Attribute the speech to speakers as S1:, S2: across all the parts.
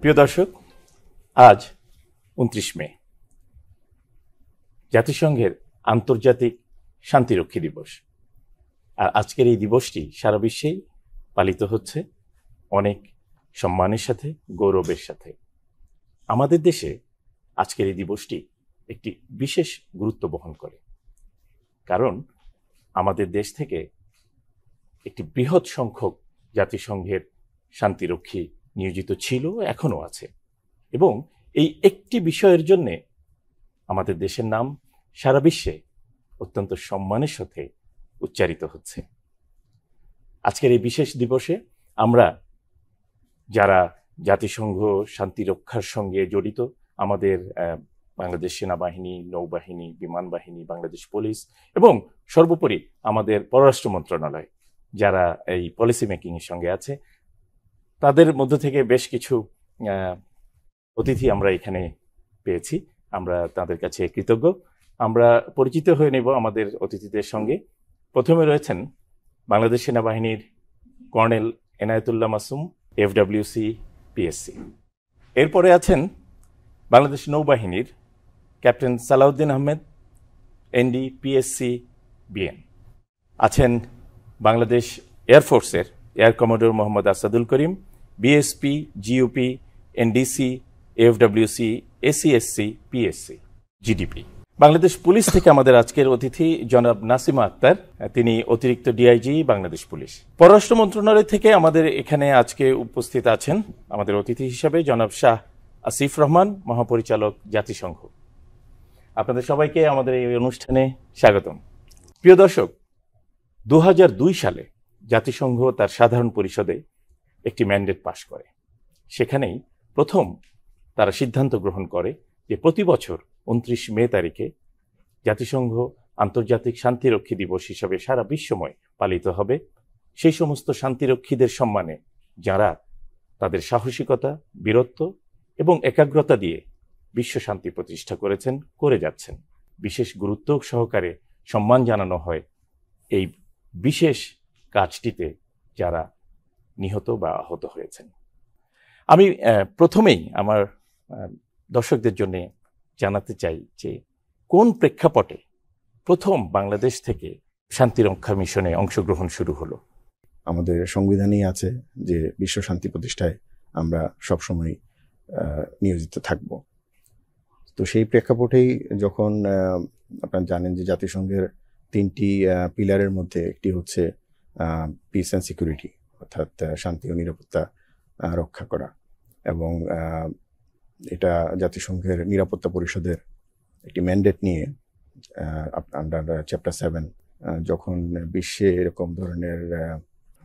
S1: প্রিয় দর্শক, আজ ২৯ মে জাতিসংঘের আন্তর্জাতিক শান্তিরক্ষী দিবস। আর আজকের এই দিবসটি সারা বিশ্বেই পালিত হচ্ছে অনেক সম্মানের সাথে, গৌরবের সাথে। আমাদের দেশে আজকের এই দিবসটি একটি বিশেষ গুরুত্ব বহন করে, কারণ আমাদের দেশ থেকে একটি বৃহৎ সংখ্যক জাতিসংঘের শান্তিরক্ষী নিয়োজিত ছিল, এখনো আছে, এবং এই একটি বিষয়ের জন্য আমাদের দেশের নাম সারা বিশ্বে অত্যন্ত সম্মানের সাথে উচ্চারিত হচ্ছে। আজকের এই বিশেষ দিবসে আমরা যারা জাতিসংঘ শান্তিরক্ষার সঙ্গে জড়িত, আমাদের বাংলাদেশ সেনাবাহিনী, নৌবাহিনী, বিমান বাহিনী, বাংলাদেশ পুলিশ এবং সর্বোপরি আমাদের পররাষ্ট্র মন্ত্রণালয় যারা এই পলিসি মেকিং এর সঙ্গে আছে, তাদের মধ্য থেকে বেশ কিছু অতিথি আমরা এখানে পেয়েছি। আমরা তাদের কাছে কৃতজ্ঞ। আমরা পরিচিত হয়ে নেব আমাদের অতিথিদের সঙ্গে। প্রথমে রয়েছেন বাংলাদেশ সেনাবাহিনীর colonel Enayetullah Masum, FWC PSC. এরপরে আছেন বাংলাদেশ নৌবাহিনীর captain Salauddin Ahmed, ND PSC BN. আছেন বাংলাদেশ এয়ারফোর্সের air commodore Mohammad Asadul Karim, BSP, GOP, NDC, FWC, ACSC, PSC, GDP. Bangladesh police থেকে আমাদের আজকের অতিথি জনাব নাসিমা আক্তার, তিনি অতিরিক্ত ডিআইজি, বাংলাদেশ পুলিশ। পররাষ্ট্র মন্ত্রণালয় থেকে আমাদের এখানে আজকে উপস্থিত আছেন আমাদের অতিথি হিসাবে জনাব শাহ আসিফ রহমান, মহাপরিচালক, জাতিসংঘ। আপনাদের সবাইকে আমাদের এই অনুষ্ঠানে স্বাগতম। প্রিয় দর্শক, ২০০২ সালে জাতিসংঘ তার সাধারণ পরিষদে একটি ম্যান্ডেট পাশ করে। সেখানেই প্রথম তারা সিদ্ধান্ত গ্রহণ করে যে প্রতি বছর ২৯ মে তারিখে জাতিসংঘ আন্তর্জাতিক শান্তিরক্ষী দিবস হিসাবে সারা বিশ্বময় পালিত হবে সেই সমস্ত শান্তিরক্ষীদের সম্মানে যারা তাদের সাহসিকতা, বীরত্ব এবং একাগ্রতা দিয়ে বিশ্ব শান্তি প্রতিষ্ঠা করেছেন, করে যাচ্ছেন। বিশেষ গুরুত্ব সহকারে সম্মান জানানো হয় এই বিশেষ কাজটিতে যারা নিহত বা আহত হয়েছেন। আমি প্রথমেই আমার দর্শকদের জন্য জানাতে চাই যে কোন প্রেক্ষাপটে প্রথম বাংলাদেশ থেকে শান্তিরক্ষা মিশনে অংশগ্রহণ শুরু হলো।
S2: আমাদের সংবিধানেই আছে যে বিশ্ব শান্তি প্রতিষ্ঠায় আমরা সবসময় নিয়োজিত থাকব। তো সেই প্রেক্ষাপটেই যখন আপনারা জানেন যে জাতিসংঘের 3টি পিলারের মধ্যে একটি হচ্ছে পিস অ্যান্ড সিকিউরিটি, অর্থাৎ শান্তি ও নিরাপত্তা রক্ষা করা, এবং এটা জাতিসংঘের নিরাপত্তা পরিষদের একটি ম্যান্ডেট নিয়ে আন্ডার চ্যাপ্টার 7 যখন বিশ্বে এরকম ধরনের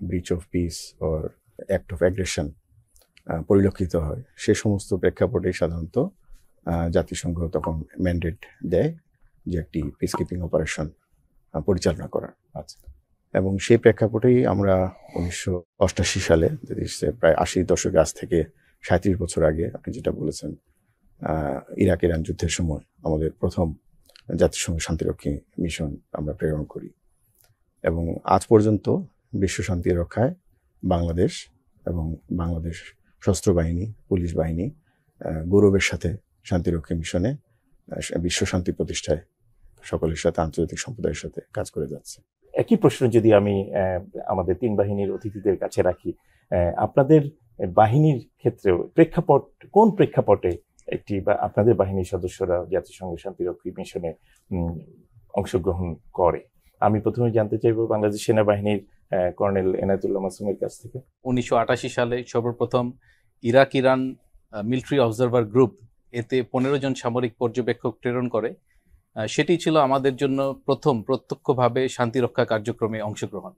S2: breach of piece or act of aggression পরিলক্ষিত হয়, সে সমস্ত প্রেক্ষাপটে সাধারণত জাতিসংঘ তখন ম্যান্ডেট দেয় যে একটি পিস কিপিং অপারেশন পরিচালনা করার। আচ্ছা, এবং সেই প্রেক্ষাপটেই আমরা 1988 সালে, প্রায় 80 দশকের আজ থেকে 37 বছর আগে, আপনি যেটা বলেছেন, ইরাক ইরান যুদ্ধের সময় আমাদের প্রথম জাতিসংঘ শান্তিরক্ষী মিশন আমরা প্রেরণ করি, এবং আজ পর্যন্ত বিশ্ব শান্তি রক্ষায় বাংলাদেশ এবং বাংলাদেশ সশস্ত্র বাহিনী, পুলিশ বাহিনী গৌরবের সাথে শান্তিরক্ষী মিশনে বিশ্ব শান্তি প্রতিষ্ঠায় সকলের সাথে, আন্তর্জাতিক সম্প্রদায়ের সাথে কাজ করে যাচ্ছে।
S1: একই প্রশ্ন যদি আমি আমাদের 3 বাহিনীর অতিথিদের কাছে রাখি, আপনাদের বাহিনীর ক্ষেত্রেও প্রেক্ষাপট, কোন প্রেক্ষাপটে একটি বা আপনাদের বাহিনীর সদস্যরা জাতিসংঘ শান্তিরক্ষী মিশনে অংশগ্রহণ করে? আমি প্রথমে জানতে চাইব বাংলাদেশ সেনাবাহিনীর কর্নেল এনায়েতুল্লাহ মাসুমের কাছ থেকে।
S3: 1988 সালে সর্বপ্রথম Iraq Iran military observer group, এতে 15 জন সামরিক পর্যবেক্ষক প্রেরণ করে। সেটি ছিল আমাদের জন্য প্রথম প্রত্যক্ষভাবে শান্তিরক্ষা কার্যক্রমে অংশগ্রহণ।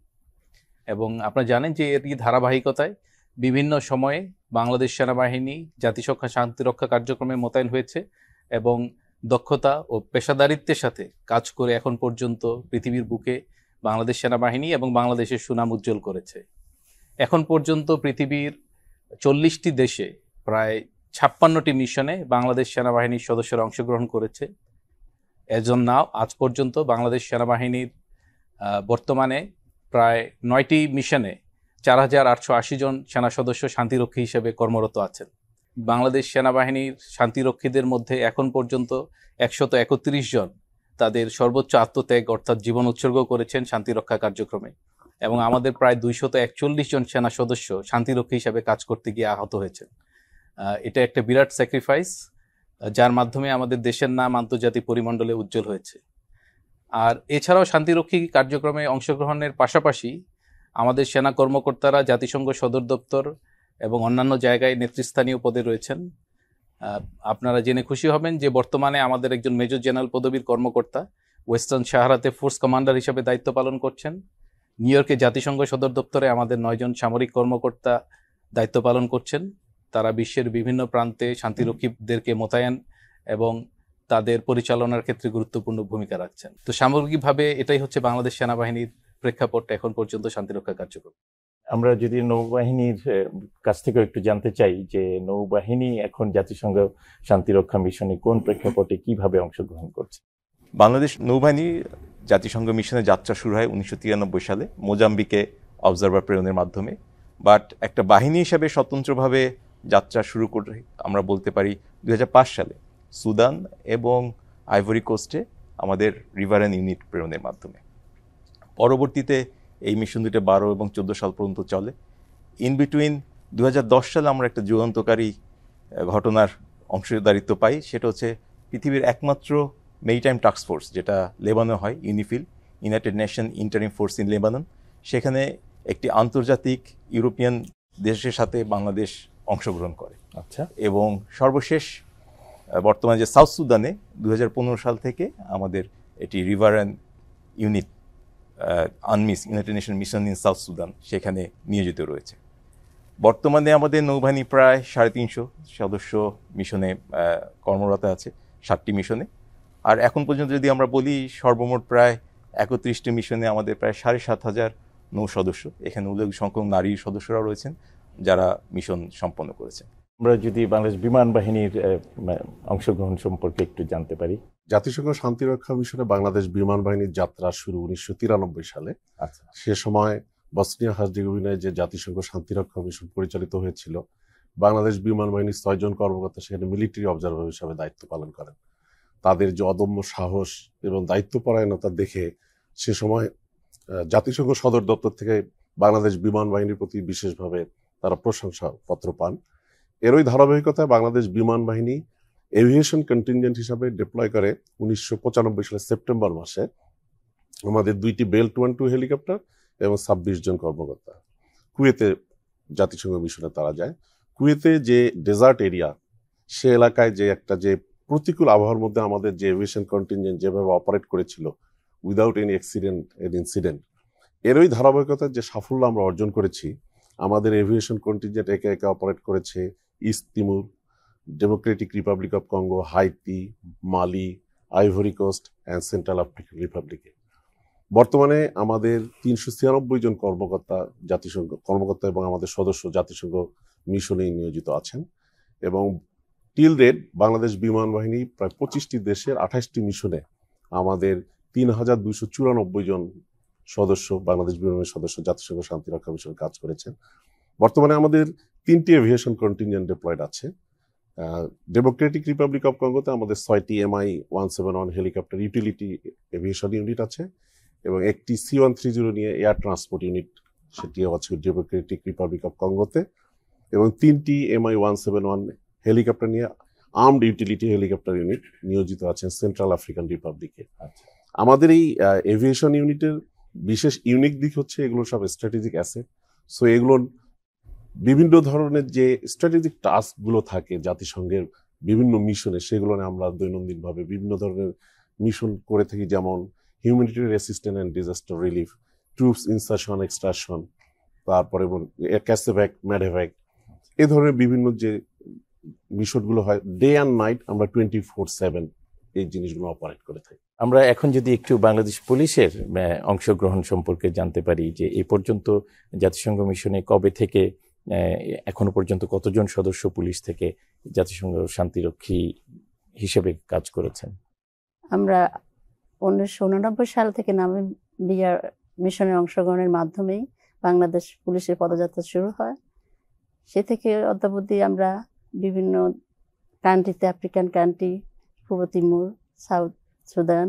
S3: এবং আপনারা জানেন যে এর ধারাবাহিকতায় বিভিন্ন সময়ে বাংলাদেশ সেনাবাহিনী জাতিসংঘ শান্তিরক্ষা কার্যক্রমে মোতায়েন হয়েছে এবং দক্ষতা ও পেশাদারিত্বের সাথে কাজ করে এখন পর্যন্ত পৃথিবীর বুকে বাংলাদেশ সেনাবাহিনী এবং বাংলাদেশের সুনাম উজ্জ্বল করেছে। এখন পর্যন্ত পৃথিবীর 40টি দেশে প্রায় 56টি মিশনে বাংলাদেশ সেনাবাহিনীর সদস্যরা অংশগ্রহণ করেছে। এজন্য আজ পর্যন্ত বাংলাদেশ সেনাবাহিনীর বর্তমানে প্রায় 9টি মিশনে 4880 জন সেনা সদস্য শান্তিরক্ষী হিসেবে কর্মরত আছেন। বাংলাদেশ সেনাবাহিনীর শান্তিরক্ষীদের মধ্যে এখন পর্যন্ত 131 জন তাদের সর্বোচ্চ আত্মত্যাগ অর্থাৎ জীবন উৎসর্গ করেছেন শান্তিরক্ষা কার্যক্রমে, এবং আমাদের প্রায় 241 জন সেনা সদস্য শান্তিরক্ষী হিসাবে কাজ করতে গিয়ে আহত হয়েছেন। এটা একটা বিরাট স্যাক্রিফাইস, যার মাধ্যমে আমাদের দেশের নাম আন্তর্জাতিক পরিমণ্ডলে উজ্জ্বল হয়েছে। আর এছাড়াও শান্তিরক্ষী কার্যক্রমে অংশগ্রহণের পাশাপাশি আমাদের সেনা কর্মকর্তারা জাতিসংঘ সদর দপ্তর এবং অন্যান্য জায়গায় নেতৃস্থানীয় পদে রয়েছেন। আপনারা জেনে খুশি হবেন যে বর্তমানে আমাদের একজন মেজর জেনারেল পদবীর কর্মকর্তা ওয়েস্টার্ন সাহারাতে ফোর্স কমান্ডার হিসেবে দায়িত্ব পালন করছেন। নিউ ইয়র্কে জাতিসংঘ সদর দপ্তরে আমাদের 9 জন সামরিক কর্মকর্তা দায়িত্ব পালন করছেন। তারা বিশ্বের বিভিন্ন প্রান্তে শান্তিরক্ষীদেরকে মোতায়েন এবং তাদের পরিচালনার ক্ষেত্রে গুরুত্বপূর্ণ ভূমিকা রাখছেন। তো সামগ্রিকভাবে এটাই হচ্ছে বাংলাদেশ সেনাবাহিনীর প্রেক্ষাপট এখন পর্যন্ত শান্তিরক্ষা কার্যক্রম।
S1: আমরা যদি নৌবাহিনীর কাছ থেকেও একটু জানতে চাই যে নৌবাহিনী এখন জাতিসংঘ শান্তিরক্ষা মিশনে কোন প্রেক্ষাপটে কিভাবে অংশগ্রহণ করছে?
S4: বাংলাদেশ নৌবাহিনী জাতিসংঘ মিশনে যাত্রা শুরু হয় 1993 সালে মোজাম্বিকে অবজারভার প্রেরণের মাধ্যমে। বাট একটা বাহিনী হিসাবে স্বতন্ত্রভাবে যাত্রা শুরু করে আমরা বলতে পারি 2005 সালে সুদান এবং আইভরি কোস্টে আমাদের রিভারেন ইউনিট প্রেরণের মাধ্যমে। পরবর্তীতে এই মিশন দুটো 12 এবং 14 সাল পর্যন্ত চলে। ইন বিটুইন 2010 সালে আমরা একটা যুগান্তকারী ঘটনার অংশীদারিত্ব পাই, সেটা হচ্ছে পৃথিবীর একমাত্র মেরিটাইম টাস্ক ফোর্স যেটা লেবাননে হয়, UNIFIL, United Nation Interim Force in Lebanon. সেখানে একটি আন্তর্জাতিক ইউরোপিয়ান দেশের সাথে বাংলাদেশ অংশগ্রহণ করে।
S1: আচ্ছা।
S4: এবং সর্বশেষ বর্তমানে যে সাউথ সুদানে 2015 সাল থেকে আমাদের এটি riverine unit UNMISS, United Nation Mission in South Sudan, সেখানে নিয়োজিত রয়েছে। বর্তমানে আমাদের নৌবাহিনী প্রায় 350 সদস্য মিশনে কর্মরত আছে, 7টি মিশনে। আর এখন পর্যন্ত যদি আমরা বলি সর্বমোট প্রায় 31টি মিশনে আমাদের প্রায় 7,500 নৌ সদস্য, এখানে উল্লেখ সংখ্যক নারী সদস্যরাও রয়েছেন যারা মিশন সম্পন্ন করেছেন।
S1: আমরা যদি বাংলাদেশ বিমান বাহিনীর অংশগ্রহণ সম্পর্কে একটু জানতে পারি।
S5: জাতিসংঘ শান্তিরক্ষা মিশনে বাংলাদেশ বিমান বাহিনীর যাত্রা শুরু 1993 সালে।
S1: আচ্ছা।
S5: সে সময় বসনিয়া হার্জেগোভিনায় যে জাতিসংঘ শান্তিরক্ষা মিশন পরিচালিত হয়েছিল, বাংলাদেশ বিমান বাহিনীর 6 জন কর্মকর্তা সেখানে মিলিটারি অবজারভার হিসাবে দায়িত্ব পালন করেন। তাদের যে অদম্য সাহস এবং দায়িত্বপরায়ণতা দেখে সে সময় জাতিসংঘ সদর দপ্তর থেকে বাংলাদেশ বিমান বাহিনীর প্রতি বিশেষভাবে তারা প্রশংসা পত্র পান। এরই ধারাবাহিকতায় বাংলাদেশ বিমান বাহিনী এভিয়েশন কন্টিনজেন্ট হিসাবে ডিপ্লয় করে 1995 সালের সেপ্টেম্বর মাসে আমাদের 2টি বেল 212 হেলিকপ্টার এবং 26 জন কর্মকর্তা কুয়েতে জাতিসংঘ মিশনে তারা যায়। কুয়েতে যে ডেজার্ট এরিয়া, সে এলাকায় যে একটা যে প্রতিকূল আবহাওয়ার মধ্যে আমাদের যে এভিয়েশন কন্টিনজেন্ট যেভাবে অপারেট করেছিল without any accident and incident, এরই ধারাবাহিকতার যে সাফল্য আমরা অর্জন করেছি, আমাদের এভিয়েশন কন্টিনজেন্ট একে একে অপারেট করেছে East Timor, Democratic Republic of Congo, Haiti, Mali, Ivory Coast and Central African রিপাবলিকে। বর্তমানে আমাদের 396 জন কর্মকর্তা এবং আমাদের সদস্য জাতিসংঘ মিশনে নিয়োজিত আছেন। এবং টিল ডেট বাংলাদেশ বিমান বাহিনী প্রায় 25টি দেশের 28টি মিশনে আমাদের 3294 জন সদস্য, বাংলাদেশ বিমান বাহিনীর সদস্য জাতিসংঘ শান্তিরক্ষা মিশনে কাজ করেছেন। বর্তমানে আমাদের 3টি এভিয়েশন কন্টিনজেন্ট ডিপ্লয়েড আছে। ডেমোক্রেটিক রিপাবলিক অফ কঙ্গোতে আমাদের 6টি MI-171 helicopter utility aviation unit আছে এবং একটি C-130 নিয়ে এয়ার ট্রান্সপোর্ট ইউনিট, সেটিও আছে ডেমোক্রেটিক রিপাবলিক অফ কঙ্গোতে, এবং 3টি MI-171 হেলিকপ্টার নিয়ে আর্মড ইউটিলিটি হেলিকপ্টার ইউনিট নিয়োজিত আছেন সেন্ট্রাল আফ্রিকান রিপাবলিকে। আমাদের এই এভিয়েশন ইউনিটের বিশেষ ইউনিক দিক হচ্ছে এগুলো সব স্ট্র্যাটেজিক অ্যাসেট। সো এগুলোর বিভিন্ন ধরনের যে স্ট্র্যাটেজিক টাস্কগুলো থাকে জাতিসংঘের বিভিন্ন মিশনে, সেগুলো আমরা দৈনন্দিনভাবে বিভিন্ন ধরনের মিশন করে থাকি, যেমন humanitarian assistance and disaster relief, troops insertion extraction, তারপরে ক্যাসেভ্যাক, ম্যাডেভ্যাক, এ ধরনের বিভিন্ন যে মিশনগুলো হয় ডে অ্যান্ড নাইট আমরা 24/7 এই জিনিসগুলো অপারেট করে থাকি।
S1: আমরা এখন যদি একটু বাংলাদেশ পুলিশের অংশগ্রহণ সম্পর্কে জানতে পারি যে এই পর্যন্ত জাতিসংঘ মিশনে কবে থেকে এখনো পর্যন্ত কতজন সদস্য পুলিশ থেকে জাতিসংঘ শান্তিরক্ষী হিসেবে কাজ করেছেন?
S6: আমরা 1989 সাল থেকে নামিবিয়া মিশনে অংশগ্রহণের মাধ্যমেই বাংলাদেশ পুলিশের পদযাত্রা শুরু হয়। সে থেকে অদ্যাবধি আমরা বিভিন্ন কান্ট্রিতে, আফ্রিকান কান্ট্রি, পূর্ব Timor, South Sudan,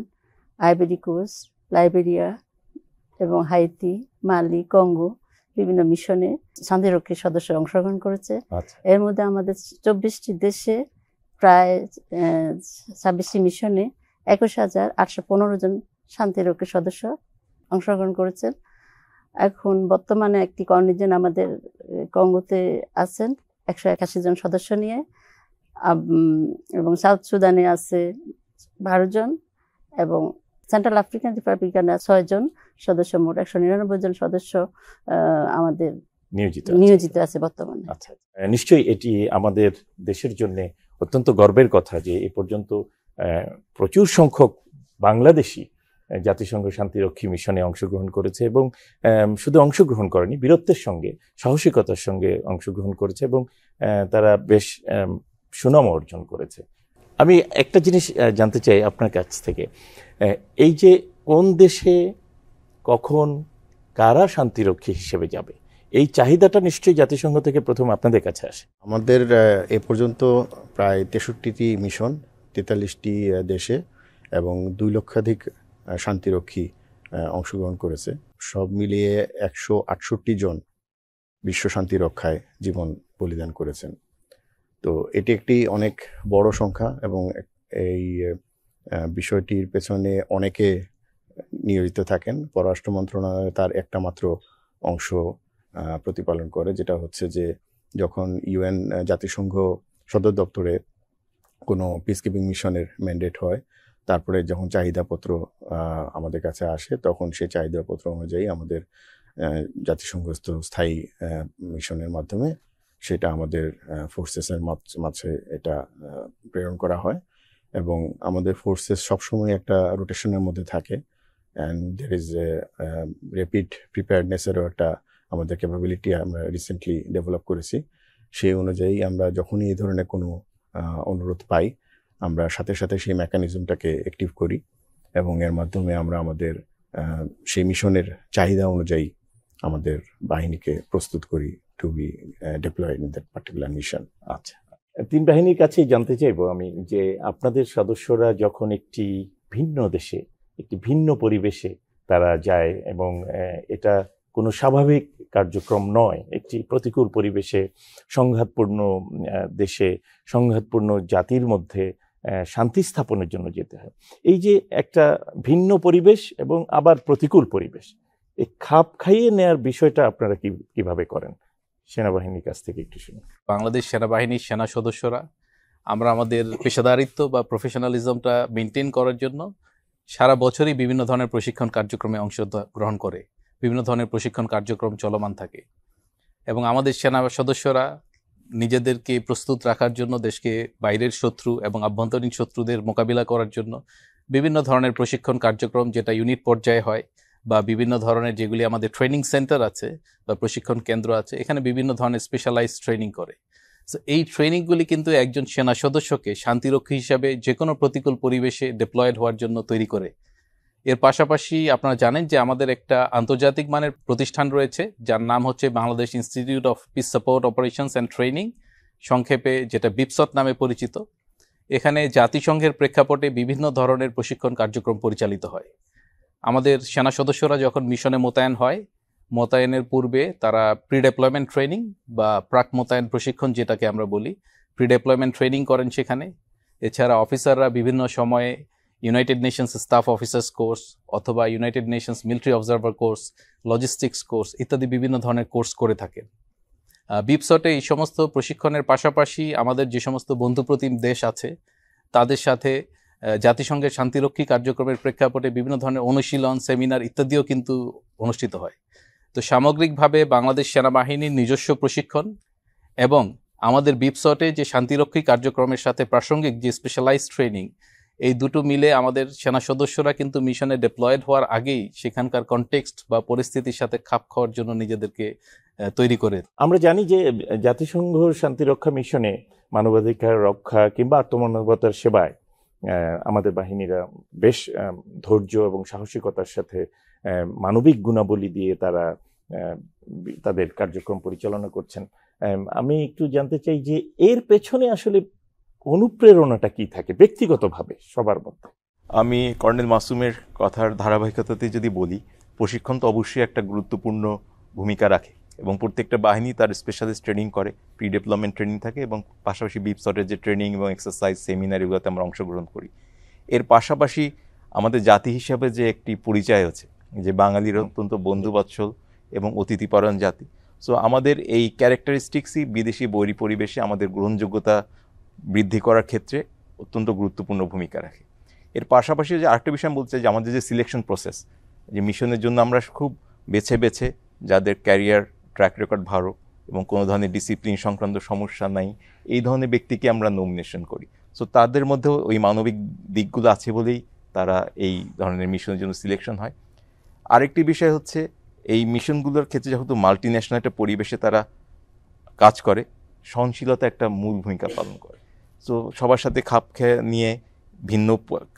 S6: Ivory Coast, Liberia এবং হাইতি, মালি, কঙ্গো বিভিন্ন মিশনে শান্তিরক্ষী সদস্য অংশগ্রহণ করেছে।
S1: আচ্ছা।
S6: এর মধ্যে আমাদের 24টি দেশে প্রায় 26টি মিশনে 21,815 জন শান্তিরক্ষী সদস্য অংশগ্রহণ করেছেন। এখন বর্তমানে একটি কন্টিনজেন্ট আমাদের কঙ্গোতে আছেন 181 জন সদস্য নিয়ে, এবং সাউথ সুদানে আছে 12 জন, এবং সেন্ট্রাল আফ্রিকান রিপাবলিকানে 6 জন সদস্য, মোট 199 জন সদস্য আমাদের নিয়োজিত আছে বর্তমানে।
S1: আচ্ছা, নিশ্চয়ই এটি আমাদের দেশের জন্য অত্যন্ত গর্বের কথা যে এ পর্যন্ত প্রচুর সংখ্যক বাংলাদেশি জাতিসংঘ শান্তিরক্ষী মিশনে অংশগ্রহণ করেছে, এবং শুধু অংশগ্রহণ করেনি, বীরত্বের সঙ্গে সাহসিকতার সঙ্গে অংশগ্রহণ করেছে, এবং তারা বেশ সুনাম অর্জন করেছে। আমি একটা জিনিস জানতে চাই আপনার কাছ থেকে, এই যে কোন দেশে কখন কারা শান্তিরক্ষী হিসেবে যাবে, এই চাহিদাটা নিশ্চয়ই জাতিসংঘ থেকে প্রথম আপনাদের কাছে আসে।
S2: আমাদের এ পর্যন্ত প্রায় 63টি মিশন 43টি দেশে এবং 2 লক্ষাধিক শান্তিরক্ষী অংশগ্রহণ করেছে। সব মিলিয়ে 168 জন বিশ্ব শান্তি রক্ষায় জীবন বলিদান করেছেন। তো এটি একটি অনেক বড় সংখ্যা, এবং এই বিষয়টির পেছনে অনেকে নিয়োজিত থাকেন। পররাষ্ট্র মন্ত্রণালয় তার একটা মাত্র অংশ প্রতিপালন করে, যেটা হচ্ছে যে যখন ইউএন জাতিসংঘ সদর দপ্তরে কোনো পিসকিপিং মিশনের ম্যান্ডেট হয়, তারপরে যখন চাহিদাপত্র আমাদের কাছে আসে, তখন সেই চাহিদাপত্র অনুযায়ী আমাদের জাতিসংঘস্থ স্থায়ী মিশনের মাধ্যমে সেটা আমাদের ফোর্সেসের মাঝে এটা প্রেরণ করা হয়। এবং আমাদের ফোর্সেস সবসময় একটা রোটেশনের মধ্যে থাকে, অ্যান্ড দের ইজ র্যাপিড প্রিপেয়ারনেসেরও একটা আমাদের ক্যাপাবিলিটি আমরা রিসেন্টলি ডেভেলপ করেছি। সেই অনুযায়ী আমরা যখনই এই ধরনের কোনো অনুরোধ পাই, আমরা সাথে সাথে সেই মেকানিজমটাকে অ্যাক্টিভ করি, এবং এর মাধ্যমে আমরা আমাদের সেই মিশনের চাহিদা অনুযায়ী আমাদের বাহিনীকে প্রস্তুত করি to be deployed in that particular mission.
S1: আচ্ছা, 3 বাহিনীর কাছেই জানতে চাইবো আমি যে আপনাদের সদস্যরা যখন একটি ভিন্ন দেশে, একটি ভিন্ন পরিবেশে তারা যায়, এবং এটা কোনো স্বাভাবিক কার্যক্রম নয়, একটি প্রতিকূল পরিবেশে, সংঘাতপূর্ণ দেশে, সংঘাতপূর্ণ জাতির মধ্যে শান্তি স্থাপনের জন্য যেতে হয়। এই যে একটা ভিন্ন পরিবেশ এবং আবার প্রতিকূল পরিবেশ, এই খাপ খাইয়ে নেয়ার বিষয়টা আপনারা কিভাবে করেন? সেনাবাহিনীর কাছ থেকে একটু শুনি।
S3: বাংলাদেশ সেনাবাহিনীর সেনা সদস্যরা আমরা আমাদের পেশাদারিত্ব বা প্রফেশনালিজমটা মেনটেন করার জন্য সারা বছরই বিভিন্ন ধরনের প্রশিক্ষণ কার্যক্রমে অংশগ্রহণ করে, বিভিন্ন ধরনের প্রশিক্ষণ কার্যক্রম চলমান থাকে, এবং আমাদের সেনা সদস্যরা নিজেদেরকে প্রস্তুত রাখার জন্য দেশকে বাইরের শত্রু এবং আভ্যন্তরীণ শত্রুদের মোকাবিলা করার জন্য বিভিন্ন ধরনের প্রশিক্ষণ কার্যক্রম, যেটা ইউনিট পর্যায়ে হয় বা বিভিন্ন ধরনের যেগুলি আমাদের ট্রেনিং সেন্টার আছে বা প্রশিক্ষণ কেন্দ্র আছে, এখানে বিভিন্ন ধরনের স্পেশালাইজড ট্রেনিং করে। সো এই ট্রেনিংগুলি কিন্তু একজন সেনা সদস্যকে শান্তিরক্ষী হিসাবে যে কোনো প্রতিকূল পরিবেশে ডিপ্লয়েড হওয়ার জন্য তৈরি করে। এর পাশাপাশি আপনারা জানেন যে আমাদের একটা আন্তর্জাতিক মানের প্রতিষ্ঠান রয়েছে, যার নাম হচ্ছে Bangladesh institute of piece support operations and training, সংক্ষেপে যেটা বিপসট নামে পরিচিত। এখানে জাতিসংঘের প্রেক্ষাপটে বিভিন্ন ধরনের প্রশিক্ষণ কার্যক্রম পরিচালিত হয়। আমাদের সেনা সদস্যরা যখন মিশনে মোতায়েন হয়, মোতায়েনের পূর্বে তারা প্রি ডেপ্লয়মেন্ট ট্রেনিং বা প্রাক মোতায়েন প্রশিক্ষণ যেটাকে আমরা বলি, প্রি ডেপ্লয়মেন্ট ট্রেনিং করেন সেখানে। এছাড়া অফিসাররা বিভিন্ন সময়ে United Nations staff officers course অথবা United Nations military observer course, logistics course ইত্যাদি বিভিন্ন ধরনের কোর্স করে থাকেন। বিপসটে এই সমস্ত প্রশিক্ষণের পাশাপাশি আমাদের যে সমস্ত বন্ধুপ্রতিম দেশ আছে তাদের সাথে জাতিসংঘের শান্তিরক্ষী কার্যক্রমের প্রেক্ষাপটে বিভিন্ন ধরনের অনুশীলন, সেমিনার ইত্যাদিও কিন্তু অনুষ্ঠিত হয়। তো সামগ্রিকভাবে বাংলাদেশ সেনাবাহিনীর নিজস্ব প্রশিক্ষণ এবং আমাদের বিপসটে যে শান্তিরক্ষী কার্যক্রমের সাথে প্রাসঙ্গিক যে স্পেশালাইজড ট্রেনিং, এই দুটো মিলে আমাদের সেনা সদস্যরা কিন্তু মিশনে ডিপ্লয়েড হওয়ার আগেই সেখানকার কনটেক্সট বা পরিস্থিতির সাথে খাপ খাওয়ার জন্য নিজেদেরকে তৈরি করে।
S1: আমরা জানি যে জাতিসংঘ শান্তিরক্ষা মিশনে মানবাধিকার রক্ষা কিংবা আত্মমানবতার সেবায় আমাদের বাহিনীরা বেশ ধৈর্য এবং সাহসিকতার সাথে মানবিক গুণাবলী দিয়ে তারা তাদের কার্যক্রম পরিচালনা করছেন। আমি একটু জানতে চাই যে এর পেছনে আসলে অনুপ্রেরণাটা কি থাকে ব্যক্তিগতভাবে সবার মধ্যে?
S4: আমি কর্নেল মাসুমের কথার ধারাবাহিকতাতে যদি বলি, প্রশিক্ষণ তো অবশ্যই একটা গুরুত্বপূর্ণ ভূমিকা রাখে এবং প্রত্যেকটা বাহিনী তার স্পেশালিস্ট ট্রেনিং করে, প্রি ডেভেলপমেন্ট ট্রেনিং থাকে এবং পাশাপাশি বিপসটের যে ট্রেনিং এবং এক্সারসাইজ সেমিনার এগুলোতে আমরা অংশগ্রহণ করি। এর পাশাপাশি আমাদের জাতি হিসাবে যে একটি পরিচয় আছে যে বাঙালির অত্যন্ত বন্ধুবৎসল এবং অতিথিপরায়ণ জাতি, সো আমাদের এই ক্যারেক্টারিস্টিক্সই বিদেশি বৈরী পরিবেশে আমাদের গ্রহণযোগ্যতা বৃদ্ধি করার ক্ষেত্রে অত্যন্ত গুরুত্বপূর্ণ ভূমিকা রাখে। এর পাশাপাশি যে আরেকটা বিষয় আমি বলতে চাই যে আমাদের যে সিলেকশন প্রসেস, যে মিশনের জন্য আমরা খুব বেছে বেছে যাদের ক্যারিয়ার ট্র্যাক রেকর্ড ভালো এবং কোনো ধরনের ডিসিপ্লিন সংক্রান্ত সমস্যা নাই এই ধরনের ব্যক্তিকে আমরা নমিনেশন করি। সো তাদের মধ্যেও ওই মানবিক দিকগুলো আছে বলেই তারা এই ধরনের মিশনের জন্য সিলেকশন হয়। আরেকটি বিষয় হচ্ছে এই মিশনগুলোর ক্ষেত্রে যেহেতু মাল্টি ন্যাশনাল একটা পরিবেশে তারা কাজ করে, সহনশীলতা একটা মূল ভূমিকা পালন করে। সো সবার সাথে খাপ খেয়ে নিয়ে ভিন্ন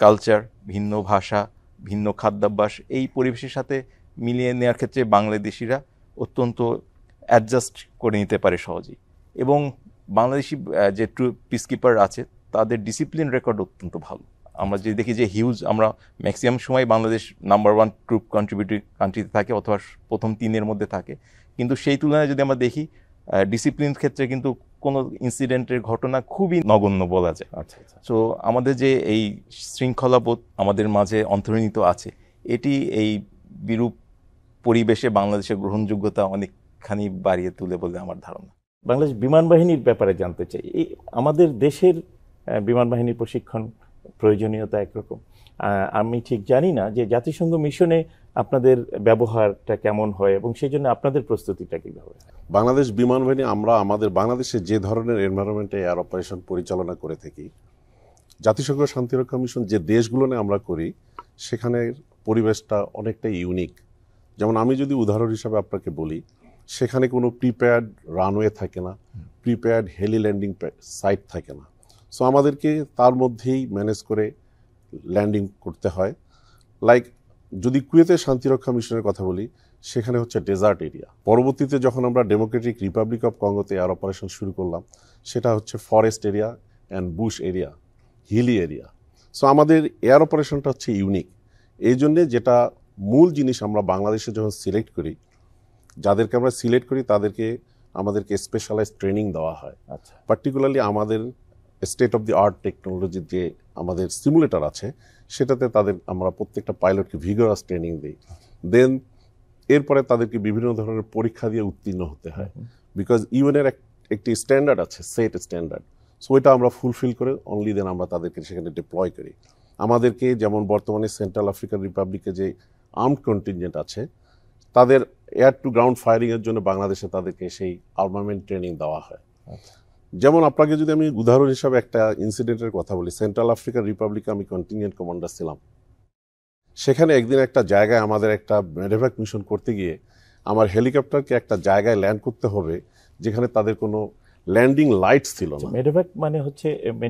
S4: কালচার, ভিন্ন ভাষা, ভিন্ন খাদ্যাভ্যাস এই পরিবেশের সাথে মিলিয়ে নেওয়ার ক্ষেত্রে বাংলাদেশিরা অত্যন্ত অ্যাডজাস্ট করে নিতে পারে সহজেই। এবং বাংলাদেশি যে পিসকিপার আছে তাদের ডিসিপ্লিন রেকর্ড অত্যন্ত ভালো। আমরা যে দেখি যে হিউজ, আমরা ম্যাক্সিমাম সময় বাংলাদেশ নাম্বার 1 ট্রুপ কন্ট্রিবিউটরি কান্ট্রিতে থাকে অথবা প্রথম 3-এর মধ্যে থাকে, কিন্তু সেই তুলনায় যদি আমরা দেখি ডিসিপ্লিন ক্ষেত্রে কিন্তু কোনো ইনসিডেন্টের ঘটনা খুবই নগণ্য বলা যায়।
S1: আচ্ছা আচ্ছা।
S4: সো আমাদের যে এই শৃঙ্খলাবোধ আমাদের মাঝে অন্তর্নিহিত আছে, এটি এই বিরূপ পরিবেশে বাংলাদেশের গ্রহণযোগ্যতা অনেকখানি বাড়িয়ে তুলে বলে আমার ধারণা।
S1: বাংলাদেশ বিমান বাহিনীর ব্যাপারে জানতে চাই। এই আমাদের দেশের বিমান বাহিনীর প্রশিক্ষণ প্রয়োজনীয়তা একরকম, আমি ঠিক জানি না যে জাতিসংঘ মিশনে আপনাদের ব্যবহারটা কেমন হয় এবং সেই জন্য আপনাদের প্রস্তুতিটা কীভাবে হয়?
S5: বাংলাদেশ বিমান বাহিনী আমরা আমাদের বাংলাদেশে যে ধরনের এনভায়রনমেন্টে এয়ার অপারেশন পরিচালনা করে থাকি, জাতিসংঘ শান্তিরক্ষা মিশন যে দেশগুলো নিয়ে আমরা করি সেখানের পরিবেশটা অনেকটা ইউনিক। যেমন আমি যদি উদাহরণ হিসাবে আপনাকে বলি, সেখানে কোনো প্রিপেয়ার্ড রানওয়ে থাকে না, প্রিপেয়ার্ড হেলি ল্যান্ডিং সাইট থাকে না। সো আমাদেরকে তার মধ্যেই ম্যানেজ করে ল্যান্ডিং করতে হয়। লাইক যদি কুয়েতের শান্তিরক্ষা মিশনের কথা বলি, সেখানে হচ্ছে ডেজার্ট এরিয়া। পরবর্তীতে যখন আমরা ডেমোক্রেটিক রিপাবলিক অফ কঙ্গোতে এয়ার অপারেশন শুরু করলাম, সেটা হচ্ছে forest area and bush area, hilly area. So আমাদের এয়ার অপারেশনটা হচ্ছে ইউনিক। এই জন্যে যেটা মূল জিনিস আমরা বাংলাদেশে যখন সিলেক্ট করি, যাদেরকে আমরা সিলেক্ট করি আমাদেরকে স্পেশালাইজ ট্রেনিং দেওয়া হয়।
S1: আচ্ছা,
S5: পার্টিকুলারলি আমাদের স্টেট অফ দি আর্ট টেকনোলজির যে আমাদের সিমুলেটর আছে, সেটাতে আমরা প্রত্যেকটা পাইলটকে ভিগরাস ট্রেনিং দিই। দেন এরপরে তাদেরকে বিভিন্ন ধরনের পরীক্ষা দিয়ে উত্তীর্ণ হতে হয়, বিকজ ইউএনের একটি স্ট্যান্ডার্ড আছে, সেট স্ট্যান্ডার্ড। সো এটা আমরা ফুলফিল করে অনলি দেন আমরা তাদেরকে সেখানে ডিপ্লয় করি। আমাদেরকে যেমন বর্তমানে সেন্ট্রাল আফ্রিকান রিপাবলিকে যে আর্মড কন্টিনজেন্ট আছে, তাদের এয়ার টু গ্রাউন্ড ফায়ারিংয়ের জন্য বাংলাদেশে তাদেরকে সেই আর্মামেন্ট ট্রেনিং দেওয়া হয়। যেমন আপনাকে যদি আমি উদাহরণ হিসাবে একটা ইনসিডেন্টের কথা বলি, সেন্ট্রাল আফ্রিকান রিপাবলিকে আমি কন্টিনজেন্ট কমান্ডার ছিলাম। সেখানে একদিন একটা জায়গায় আমাদের একটা মেডেভ্যাক মিশন করতে গিয়ে আমার হেলিকপ্টারকে একটা জায়গায় ল্যান্ড করতে হবে যেখানে তাদের কোনো ল্যান্ডিং লাইটস ছিল না।
S1: মেডেভ্যাক মানে হচ্ছে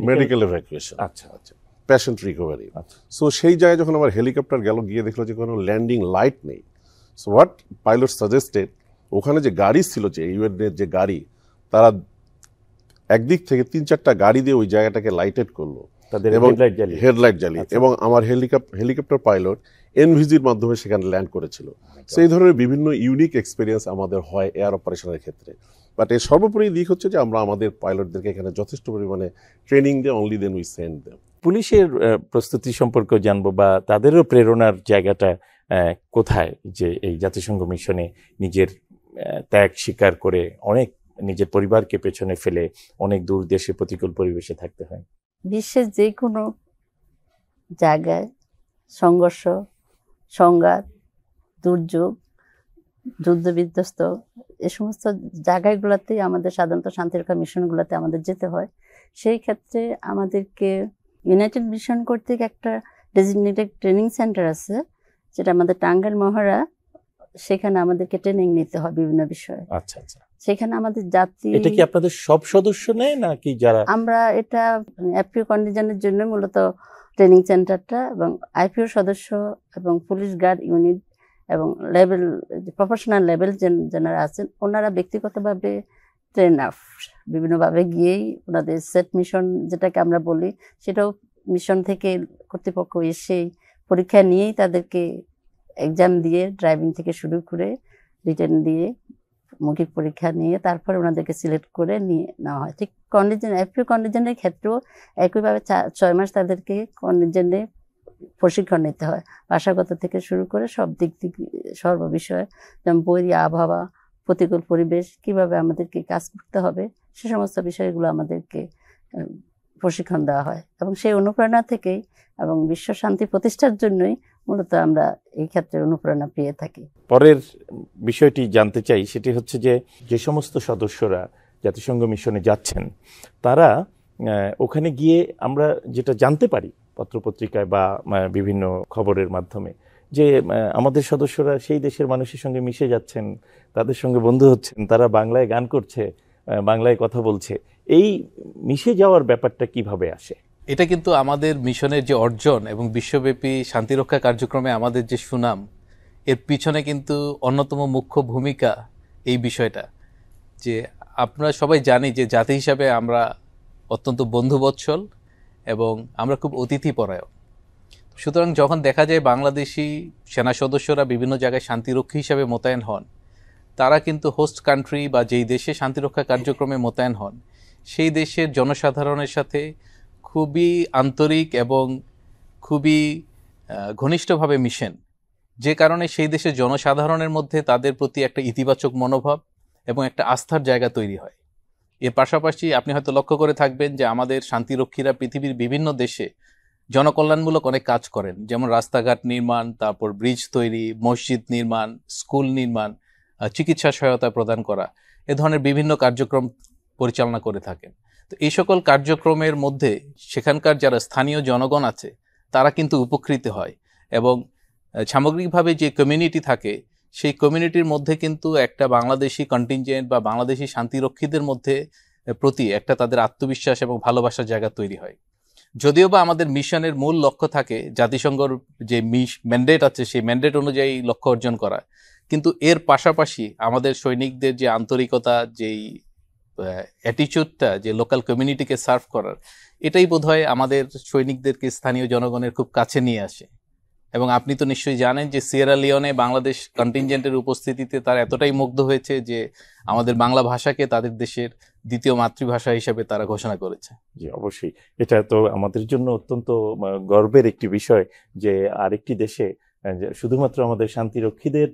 S5: মেডিকেল এভাকুয়েশন,
S1: আচ্ছা আচ্ছা,
S5: পেশেন্ট রিকভারি।
S1: আচ্ছা।
S5: সো সেই জায়গায় যখন আমার হেলিকপ্টার গেল, গিয়ে দেখলো যে কোনো ল্যান্ডিং লাইট নেই। সো হোয়াট পাইলট সাজেস্টেড, ওখানে যে গাড়ি ছিল, যে ইউএনের যে গাড়ি, তারা একদিক থেকে 3-4টা গাড়ি দিয়ে ওই জায়গাটাকে লাইটেড করলো,
S1: তাদের
S5: এবং
S1: হেডলাইট জ্বালিয়ে,
S5: এবং আমার হেলিকপ্টার পাইলট এনভিজির মাধ্যমে সেখানে ল্যান্ড করেছিল। সেই ধরনের বিভিন্ন ইউনিক এক্সপিরিয়েন্স আমাদের হয় এয়ার অপারেশনের ক্ষেত্রে। বাট এর সর্বোপরি দিক হচ্ছে যে আমরা আমাদের পাইলটদেরকে এখানে যথেষ্ট পরিমাণে ট্রেনিং দিয়ে only then we send them.
S1: পুলিশের প্রস্তুতি সম্পর্কে জানবো, বা তাদেরও প্রেরণার জায়গাটা কোথায়, যে এই জাতিসংঘ মিশনে নিজের ত্যাগ স্বীকার করে অনেক নিজের পরিবারকে পেছনে ফেলে অনেক দূর দেশে প্রতিকূল পরিবেশে থাকতে হয়?
S6: বিশ্বের যে কোনো জায়গায় সংঘর্ষ, সংঘাত, দুর্যোগ, যুদ্ধ বিধ্বস্ত এ সমস্ত জায়গাগুলোতেই আমাদের সাধারণত শান্তিরক্ষা মিশনগুলোতে আমাদের যেতে হয়। সেই ক্ষেত্রে আমাদেরকে ইউনাইটেড মিশন কর্তৃক একটা ডেজিগনেটেড ট্রেনিং সেন্টার আছে, যেটা আমাদের টাঙ্গাইল মহড়া, সেখানে আমাদেরকে ট্রেনিং নিতে হয় বিভিন্ন বিষয়ে।
S1: আচ্ছা আচ্ছা,
S6: সেখানে আমাদের যাত্রী,
S1: এটা কি আপনাদের সব সদস্য নেয় নাকি যারা?
S6: আমরা এটা এফপিও কন্টিনজেন্টের জন্য মূলত ট্রেনিং সেন্টারটা, এবং আইপিও সদস্য এবং পুলিশ গার্ড ইউনিট এবং লেভেল প্রফেশনাল লেভেল যারা আছেন ওনারা ব্যক্তিগতভাবে ট্রেন আপ, বিভিন্নভাবে গিয়েই ওনাদের সেট মিশন যেটাকে আমরা বলি, সেটাও মিশন থেকে কর্তৃপক্ষ এসেই পরীক্ষা নিয়েই তাদেরকে এক্সাম দিয়ে ড্রাইভিং থেকে শুরু করে রিটেন দিয়ে মৌখিক পরীক্ষা নিয়ে তারপরে ওনাদেরকে সিলেক্ট করে নিয়ে নেওয়া হয়। ঠিক এফপিও কন্ডিজেন্টের ক্ষেত্রেও একইভাবে 6 মাস তাদেরকে কন্ডিজেন্টে প্রশিক্ষণ নিতে হয়, ভাষাগত থেকে শুরু করে সব দিক সর্ববিষয়ে, যেমন বৈরী আবহাওয়া, প্রতিকূল পরিবেশ, কিভাবে আমাদেরকে কাজ করতে হবে, সে সমস্ত বিষয়গুলো আমাদেরকে প্রশিক্ষণ দেওয়া হয়। এবং সেই অনুপ্রেরণা থেকেই এবং বিশ্ব শান্তি প্রতিষ্ঠার জন্যই মূলত আমরা এই ক্ষেত্রে অনুপ্রেরণা পেয়ে থাকি।
S1: পরের বিষয়টি জানতে চাই, সেটি হচ্ছে যে সমস্ত সদস্যরা জাতিসংঘ মিশনে যাচ্ছেন তারা ওখানে গিয়ে আমরা যেটা জানতে পারি পত্রপত্রিকায় বা বিভিন্ন খবরের মাধ্যমে, যে আমাদের সদস্যরা সেই দেশের মানুষের সঙ্গে মিশে যাচ্ছেন, তাদের সঙ্গে বন্ধু হচ্ছেন, তারা বাংলায় গান করছে, বাংলায় কথা বলছে। এই মিশে যাওয়ার ব্যাপারটা কিভাবে আসে?
S3: এটা কিন্তু আমাদের মিশনের যে অর্জন এবং বিশ্বব্যাপী শান্তিরক্ষা কার্যক্রমে আমাদের যে সুনাম, এর পিছনে কিন্তু অন্যতম মুখ্য ভূমিকা এই বিষয়টা, যে আপনারা সবাই জানি যে জাতি হিসাবে আমরা অত্যন্ত বন্ধুবৎসল এবং আমরা খুব অতিথিপরায়ণ। সুতরাং যখন দেখা যায় বাংলাদেশি সেনা সদস্যরা বিভিন্ন জায়গায় শান্তিরক্ষী হিসাবে মোতায়েন হন, তারা কিন্তু হোস্ট কান্ট্রি বা যেই দেশে শান্তিরক্ষা কার্যক্রমে মোতায়েন হন সেই দেশের জনসাধারণের সাথে খুবই আন্তরিক এবং খুবই ঘনিষ্ঠভাবে মিশেন, যে কারণে সেই দেশের জনসাধারণের মধ্যে তাদের প্রতি একটা ইতিবাচক মনোভাব এবং একটা আস্থার জায়গা তৈরি হয়। এর পাশাপাশি আপনি হয়তো লক্ষ্য করে থাকবেন যে আমাদের শান্তিরক্ষীরা পৃথিবীর বিভিন্ন দেশে জনকল্যাণমূলক অনেক কাজ করেন, যেমন রাস্তাঘাট নির্মাণ, তারপর ব্রিজ তৈরি, মসজিদ নির্মাণ, স্কুল নির্মাণ, চিকিৎসা সহায়তা প্রদান করা, এ ধরনের বিভিন্ন কার্যক্রম পরিচালনা করে থাকেন। তো এই সকল কার্যক্রমের মধ্যে সেখানকার যারা স্থানীয় জনগণ আছে তারা কিন্তু উপকৃত হয় এবং সামগ্রিকভাবে যে কমিউনিটি থাকে সেই কমিউনিটির মধ্যে কিন্তু একটা বাংলাদেশি কন্টিনজেন্ট বা বাংলাদেশি শান্তিরক্ষীদের মধ্যে প্রতি একটা তাদের আত্মবিশ্বাস এবং ভালোবাসার জায়গা তৈরি হয়। যদিও বা আমাদের মিশনের মূল লক্ষ্য থাকে জাতিসংঘর যে ম্যান্ডেট আছে সেই ম্যান্ডেট অনুযায়ী লক্ষ্য অর্জন করা, কিন্তু এর পাশাপাশি আমাদের সৈনিকদের যে আন্তরিকতা, যেই অ্যাটিচিউডটা যে লোকাল কমিউনিটিকে সার্ভ করার, এটাই বোধহয় আমাদের সৈনিকদেরকে স্থানীয় জনগণের খুব কাছে নিয়ে আসে। এবং আপনি তো নিশ্চয়ই জানেন যে সিয়েরা লিওনে বাংলাদেশ কন্টিনজেন্টের উপস্থিতিতে তারা এতটাই মুগ্ধ হয়েছে যে আমাদের বাংলা ভাষাকে তাদের দেশের দ্বিতীয় মাতৃভাষা হিসেবে তারা ঘোষণা করেছে।
S1: জি, অবশ্যই এটা তো আমাদের জন্য অত্যন্ত গর্বের একটি বিষয় যে আরেকটি দেশে শুধুমাত্র আমাদের শান্তিরক্ষীদের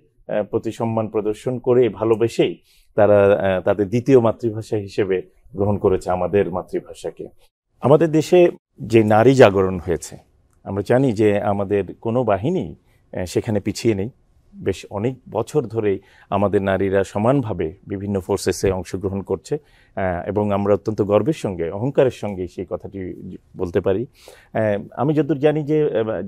S1: প্রতি সম্মান প্রদর্শন করে ভালোবেসেই তারা তাদের দ্বিতীয় মাতৃভাষা হিসেবে গ্রহণ করেছে আমাদের মাতৃভাষাকে। আমাদের দেশে যে নারী জাগরণ হয়েছে, আমরা জানি যে আমাদের কোনো বাহিনী সেখানে পিছিয়ে নেই। বেশ অনেক বছর ধরেই আমাদের নারীরা সমানভাবে বিভিন্ন ফোর্সেসে অংশগ্রহণ করছে এবং আমরা অত্যন্ত গর্বের সঙ্গে, অহংকারের সঙ্গে সেই কথাটি বলতে পারি। আমি যতদূর জানি যে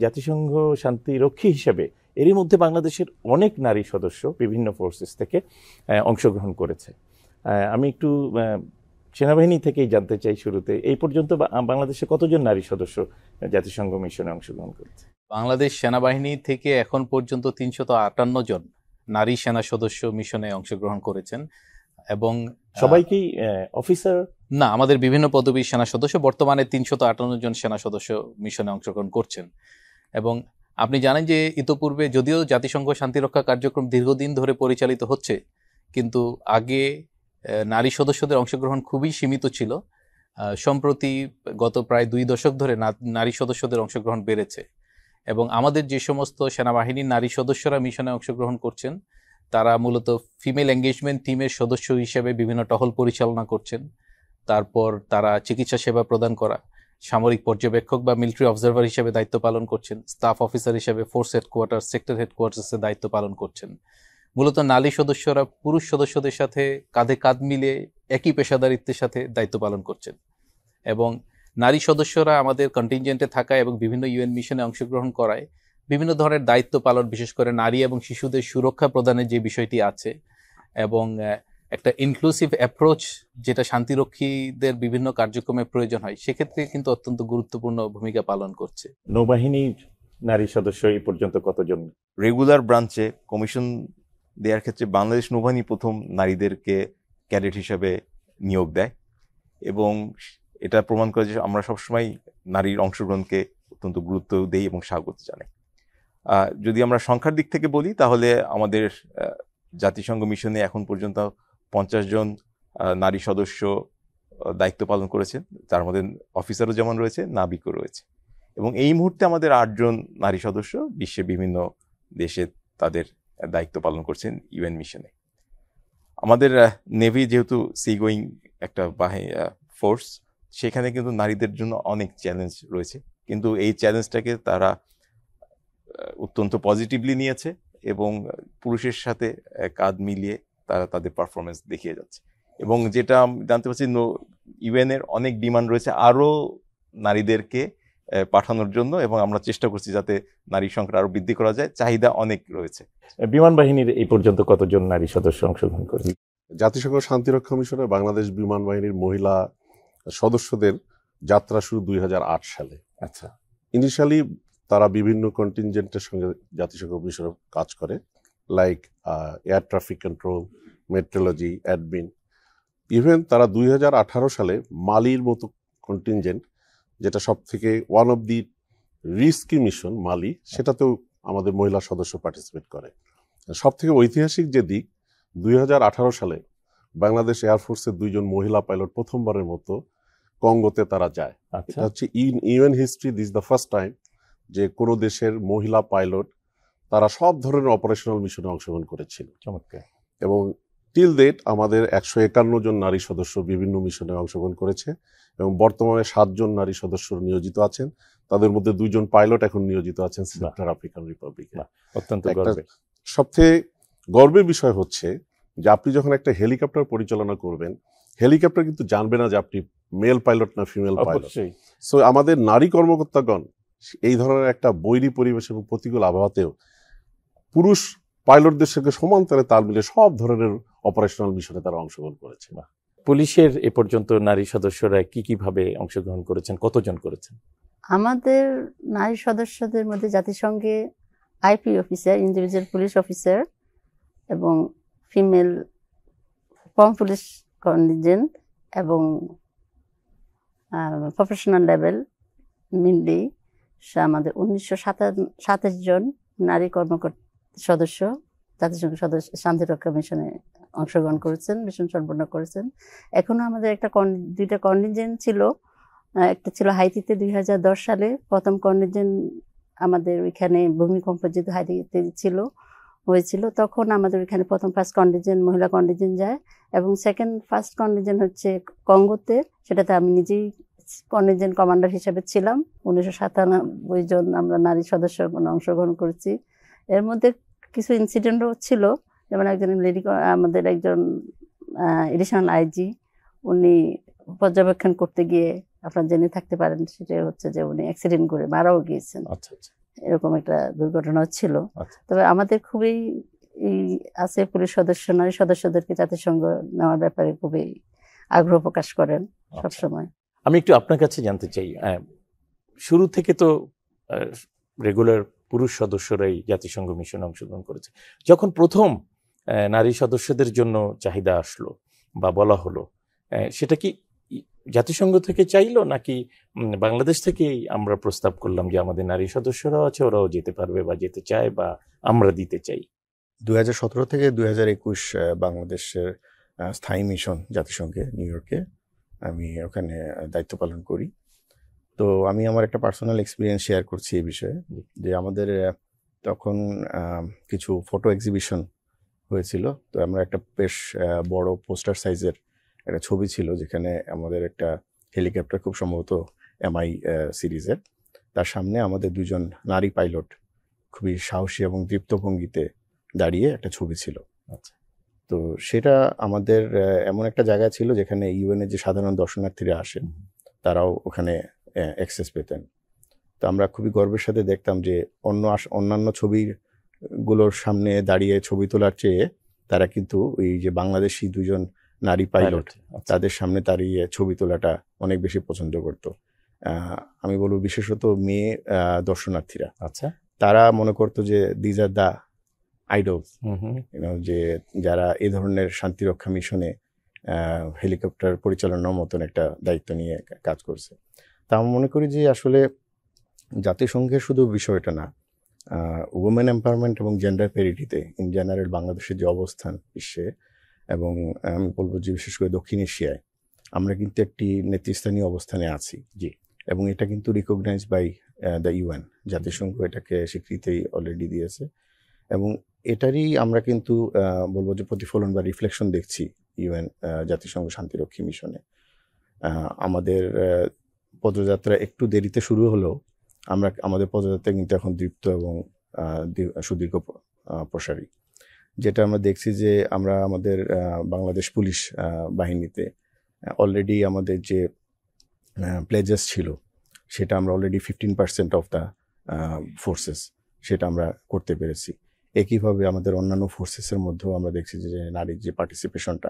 S1: জাতিসংঘ শান্তিরক্ষী হিসেবে এরই মধ্যে বাংলাদেশের অনেক নারী সদস্য বিভিন্ন ফোর্সেস থেকে অংশগ্রহণ করেছে। আমি একটু সেনাবাহিনী থেকেই জানতে চাই শুরুতে, এই পর্যন্ত বাংলাদেশে কতজন নারী সদস্য জাতিসংঘ মিশনে অংশগ্রহণ করেছে?
S3: বাংলাদেশ সেনাবাহিনী থেকে এখন পর্যন্ত 358 জন নারী সেনা সদস্য মিশনে অংশগ্রহণ করেছেন। এবং
S1: সবাইকেই অফিসার
S3: না, আমাদের বিভিন্ন পদবীর সেনা সদস্য, বর্তমানে 358 জন সেনা সদস্য মিশনে অংশগ্রহণ করছেন। এবং আপনি জানেন যে ইতোপূর্বে যদিও জাতিসংঘ শান্তিরক্ষা কার্যক্রম দীর্ঘদিন ধরে পরিচালিত হচ্ছে, কিন্তু আগে নারী সদস্যদের অংশগ্রহণ খুবই সীমিত ছিল। সম্প্রতি গত প্রায় 2 দশক ধরে নারী সদস্যদের অংশগ্রহণ বেড়েছে এবং আমাদের যে সমস্ত সেনাবাহিনীর নারী সদস্যরা মিশনে অংশগ্রহণ করছেন তারা মূলত ফিমেল এঙ্গেজমেন্ট টিমের সদস্য হিসেবে বিভিন্ন টহল পরিচালনা করছেন। তারপর তারা চিকিৎসা সেবা প্রদান করা, সামরিক পর্যবেক্ষক বা মিলিটারি অবজারভার হিসেবে দায়িত্ব পালন করছেন, স্টাফ অফিসার হিসেবে ফোর্স হেডকোয়ার্টার, সেক্টর হেডকোয়ার্টার্সে দায়িত্ব পালন করছেন। মূলত নারী সদস্যরা পুরুষ সদস্যদের সাথে কাঁধে কাঁধ মিলে একই পেশাদারিত্বের সাথে দায়িত্ব পালন করছেন। এবং নারী সদস্যরা আমাদের কন্টিনজেন্টে থাকা এবং বিভিন্ন ইউএন মিশনে অংশগ্রহণ করায় বিভিন্ন ধরনের দায়িত্ব পালন, বিশেষ করে নারী এবং শিশুদের সুরক্ষা প্রদানের যে বিষয়টি আছে এবং একটা ইনক্লুসিভ অ্যাপ্রোচ যেটা শান্তিরক্ষীদের বিভিন্ন কার্যক্রমে প্রয়োজন হয়, সেক্ষেত্রে কিন্তু অত্যন্ত গুরুত্বপূর্ণ ভূমিকা পালন করছে।
S1: নৌবাহিনীর নারী সদস্য এই পর্যন্ত কতজন?
S4: রেগুলার ব্রাঞ্চে কমিশন দেওয়ার ক্ষেত্রে বাংলাদেশ নৌবাহিনী প্রথম নারীদেরকে ক্যাডেট হিসেবে নিয়োগ দেয়, এবং এটা প্রমাণ করে যে আমরা সবসময় নারীর অংশগ্রহণকে অত্যন্ত গুরুত্ব দেই এবং স্বাগত জানাই। যদি আমরা সংখ্যার দিক থেকে বলি তাহলে আমাদের জাতিসংঘ মিশনে এখন পর্যন্ত 50 জন নারী সদস্য দায়িত্ব পালন করেছেন, তার মধ্যে অফিসারও যেমন রয়েছে, নাবিকও রয়েছে, এবং এই মুহূর্তে আমাদের 8 জন নারী সদস্য বিশ্বের বিভিন্ন দেশে তাদের দায়িত্ব পালন করছেন ইউএন মিশনে। আমাদের নেভি যেহেতু সি গোয়িং একটা ফোর্স, সেখানে কিন্তু নারীদের জন্য অনেক চ্যালেঞ্জ রয়েছে, কিন্তু এই চ্যালেঞ্জটাকে তারা অত্যন্ত পজিটিভলি নিয়েছে এবং পুরুষের সাথে কাঁধ মিলিয়ে তারা তাদের পারফরমেন্স দেখিয়ে যাচ্ছে। এবং যেটা জানতে পারছি, ইউএনের অনেক ডিমান্ড রয়েছে আরও নারীদেরকে পাঠানোর জন্য, এবং আমরা চেষ্টা করছি যাতে নারীর সংখ্যা আরো বৃদ্ধি করা যায়। চাহিদা অনেক রয়েছে।
S1: বিমান বাহিনীর এই পর্যন্ত কতজন নারী সদস্য অংশগ্রহণ করেছে?
S5: জাতিসংঘ শান্তিরক্ষা মিশনে বাংলাদেশ বিমান বাহিনীর মহিলা সদস্যদের যাত্রা শুরু 2008 সালে।
S1: আচ্ছা।
S5: ইনিশিয়ালি তারা বিভিন্ন কন্টিনজেন্টের সঙ্গে জাতিসংঘ মিশনে কাজ করে, like air traffic control, metrology, admin. Even তারা 2018 সালে মালির মতো কন্টিনজেন্ট, যেটা সব থেকে one of the risky mission Mali, সেটাতেও আমাদের মহিলা সদস্য পার্টিসিপেট করে। সব থেকে ঐতিহাসিক যে দিক, 2018 সালে বাংলাদেশ এয়ারফোর্সের 2 জন মহিলা পাইলট প্রথমবারের মতো কঙ্গোতে তারা যায়। এটা হচ্ছে UN history, this the first time যে কোনো দেশের মহিলা পাইলট তারা সব ধরনের অপারেশনাল মিশনে অংশগ্রহণ করেছিল।
S1: চমৎকার।
S5: এবং টিল ডেট আমাদের 151 জন নারী সদস্য বিভিন্ন মিশনে অংশগ্রহণ করেছে, এবং বর্তমানে 7 জন নারী সদস্য নিয়োজিত আছেন। তাদের মধ্যে 2 জন পাইলট এখন নিয়োজিত আছেন সেন্ট্রাল আফ্রিকান রিপাবলিকে।
S1: অত্যন্ত গর্বের।
S5: সবথেকে গর্বের বিষয় হচ্ছে যে আপনি যখন একটা হেলিকপ্টার পরিচালনা করবেন, হেলিকপ্টার কিন্তু জানবে না যে আপনি মেল পাইলট না ফিমেল পাইলট। সো আমাদের নারী কর্মকর্তাগণ এই ধরনের একটা বৈরী পরিবেশ এবং প্রতিকূল আবহাওয়াতেও পুরুষ পাইলটদের সঙ্গে সমান তালে তাল মিলে সব ধরনের অপারেশনাল মিশনে তারা অংশগ্রহণ করেছে।
S1: পুলিশের এ পর্যন্ত নারী সদস্যরা কি ভাবে অংশগ্রহণ করেছেন, কতজন করেছেন?
S6: আমাদের নারী সদস্যদের মধ্যে জাতিসংঘে IP officer, individual police officer, এবং ফিমেল কম পুলিশ কন্টিনজেন্ট, এবং প্রফেশনাল লেভেল মিনলি আমাদের 1927 জন নারী কর্মকর্তা সদস্য জাতিসংঘ সদস্য শান্তিরক্ষা মিশনে অংশগ্রহণ করেছেন, মিশন সম্পন্ন করেছেন। এখনো আমাদের দুইটা কন্টিনজেন্ট ছিল। একটা ছিল হাইতিতে 2010 সালে প্রথম কন্টিনজেন্ট, আমাদের ওইখানে ভূমিকম্প যেহেতু হাইতিতে হয়েছিল, তখন আমাদের ওইখানে ফার্স্ট কন্টিনজেন্ট মহিলা কন্টিনজেন্ট যায়, এবং ফার্স্ট কন্টিনজেন্ট হচ্ছে কঙ্গোতে, সেটাতে আমি নিজেই কন্টিনজেন্ট কমান্ডার হিসেবে ছিলাম। 1997 জন আমরা নারী সদস্য অংশগ্রহণ করেছি। এর মধ্যে কিছু ইনসিডেন্টও ছিল, যেমন আমাদের একজন এডিশনাল আইজি, উনি পর্যবেক্ষণ করতে গিয়ে আপনারা জেনে থাকতে পারেন, সেটা হচ্ছে যে উনি অ্যাক্সিডেন্ট করে মারাও গিয়েছেন।
S1: আচ্ছা।
S6: এরকম একটা দুর্ঘটনা ছিল।
S1: আচ্ছা।
S6: তবে আমাদের খুবই আছে পুলিশ সদস্য, নারী সদস্যদেরকে জাতিসংঘ নেওয়ার ব্যাপারে খুবই আগ্রহ প্রকাশ করেন সবসময়।
S1: আমি একটু আপনার কাছে জানতে চাই, শুরু থেকে তো রেগুলার পুরুষ সদস্যরাই জাতিসংঘ মিশনে অংশগ্রহণ করেছে। যখন প্রথম নারী সদস্যদের জন্য চাহিদা আসলো বা বলা হলো, সেটা কি জাতিসংঘ থেকে চাইলো নাকি বাংলাদেশ থেকেই আমরা প্রস্তাব করলাম যে আমাদের নারী সদস্যরাও আছে, ওরাও যেতে পারবে বা যেতে চায় বা আমরা দিতে চাই?
S2: 2017 থেকে 2021 বাংলাদেশের স্থায়ী মিশন জাতিসংঘে নিউ ইয়র্কে আমি ওখানে দায়িত্ব পালন করি। তো আমি আমার একটা পার্সোনাল এক্সপিরিয়েন্স শেয়ার করছি এই বিষয়ে, যে আমাদের তখন কিছু ফটো এক্সিবিশন হয়েছিল। তো আমরা একটা বেশ বড় পোস্টার সাইজের একটা ছবি ছিল, যেখানে আমাদের একটা হেলিকপ্টার, খুব সম্ভবত MI সিরিজের, তার সামনে আমাদের 2 জন নারী পাইলট খুবই সাহসী এবং দীপ্ত ভঙ্গিতে দাঁড়িয়ে একটা ছবি ছিল।
S1: আচ্ছা।
S2: তো সেটা আমাদের এমন একটা জায়গা ছিল যেখানে ইউএনের যে সাধারণ দর্শনার্থীরা আসেন তারাও ওখানে অ্যাক্সেস পেতেন। তো আমরা খুবই গর্বের সাথে দেখতাম যে অন্যান্য ছবিগুলোর সামনে দাঁড়িয়ে ছবি তোলার চেয়ে তারা কিন্তু এই যে বাংলাদেশি 2 জন নারী পাইলট, তাদের সামনে দাঁড়িয়ে ছবি তোলাটা অনেক বেশি পছন্দ করত। আমি বলবো বিশেষত মেয়ে দর্শনার্থীরা,
S1: আচ্ছা।
S2: তারা মনে করতো যে দিজ আর দ্য আইডলস,
S1: হুম।
S2: যে যারা এই ধরনের শান্তিরক্ষা মিশনে হেলিকপ্টার পরিচালনার মতন একটা দায়িত্ব নিয়ে কাজ করছে। তা আমি মনে করি যে আসলে জাতিসংঘের শুধু বিষয়টা না, উইমেন এম্পাওয়ারমেন্ট এবং জেন্ডার প্যারিটিতে ইন জেনারেল বাংলাদেশের যে অবস্থান বিশ্বে, এবং আমি বলবো যে বিশেষ করে দক্ষিণ এশিয়ায় আমরা কিন্তু একটি নেতৃস্থানীয় অবস্থানে আছি।
S1: জি।
S2: এবং এটা কিন্তু রিকগনাইজ বাই দ্য ইউএন, জাতিসংঘ এটাকে স্বীকৃতি অলরেডি দিয়েছে, এবং এটারই আমরা কিন্তু বলবো যে প্রতিফলন বা রিফ্লেকশন দেখছি ইউএন জাতিসংঘ শান্তিরক্ষী মিশনে। আমাদের পদযাত্রা একটু দেরিতে শুরু হলেও আমাদের পদযাত্রা কিন্তু এখন দীপ্ত এবং সুদীর্ঘ প্রসারী। যেটা আমরা দেখছি যে আমরা আমাদের বাংলাদেশ পুলিশ বাহিনীতে অলরেডি আমাদের যে প্লেজেস ছিল সেটা আমরা অলরেডি 15% অফ দ্য ফোর্সেস সেটা আমরা করতে পেরেছি। একইভাবে আমাদের অন্যান্য ফোর্সেসের মধ্যেও আমরা দেখছি যে নারীর যে পার্টিসিপেশনটা